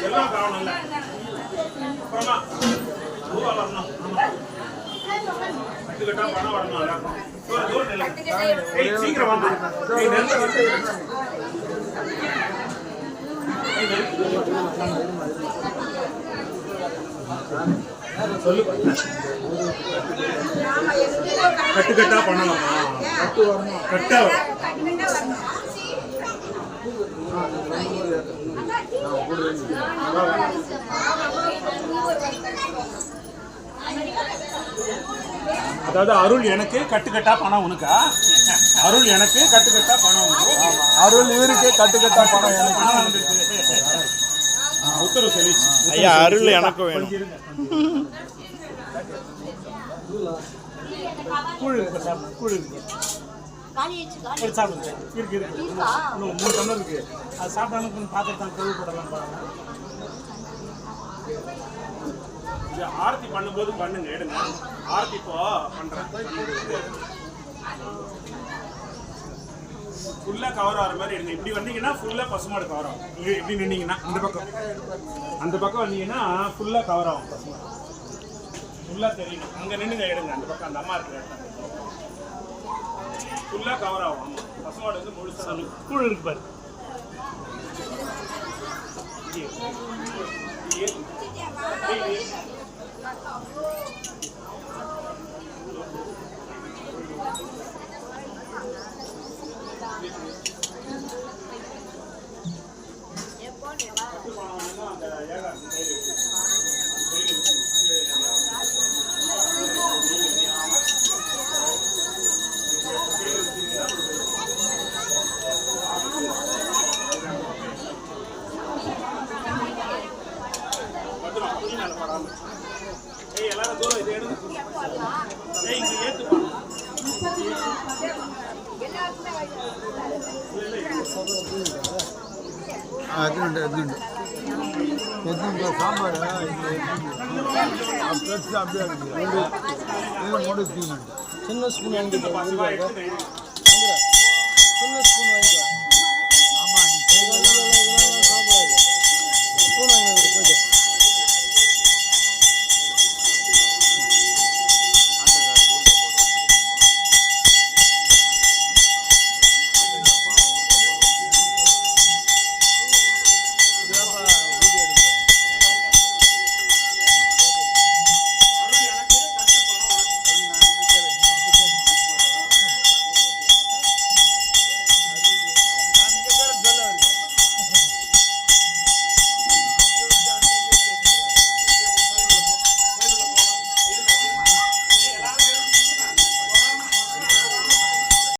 எல்லாம் காணும்ல அப்புறமா ரூபா வரணும் கட்டுக்கட்டா பணம் வரணும் எல்லாருக்கும் சீக்கிரம் வாங்க சொல்லு கட்டுக்கட்டா பணம் கட்டா அதாவது அருள் எனக்கு கட்டுக்கட்டா பணம் உனக்கா அருள் எனக்கு கட்டுக்கட்டா பணம் உனக்கு அருள் இவருக்கு கட்டுக்கட்டா பணம் எனக்கு உத்தரவு சொல்லிச்சு ஐயா அருள் எனக்கு வேணும் கூழ் கூழ் சாப்பிடுங்க இருக்கு இருக்கு இன்னும் 3 டம்ளர் இருக்கு அது சாப்பிட்டாலும் பார்த்துட்டு தான் கழுவு போடலாம் பாருங்க இது ஆரத்தி பண்ணும்போது பண்ணுங்க எடுங்க ஆரத்தி இப்போ பண்றேன் ஃபுல்லா கவர் ஆகிற மாதிரி எடுங்க இப்படி வந்தீங்கன்னா ஃபுல்லா பசுமாடு கவர் ஆகும் இங்கே இப்படி நின்னீங்கன்னா அந்த பக்கம் வந்தீங்கன்னா ஃபுல்லா கவர் ஆகும் பசுமாடு ஃபுல்லா தெரியும் அங்கே நின்றுங்க எடுங்க அந்த பக்கம் அந்த அம்மா இருக்கிற ஃபுல்லா கவர் ஆகும் ஆமாம் பசுமாடு வந்து முழுசா கூழ் இருக்கு பாரு எல்லாரும் தூரம் இது எடுங்க இங்க ஏத்துப்பா சாம்பார் அப்படியே சின்ன ஸ்பூன்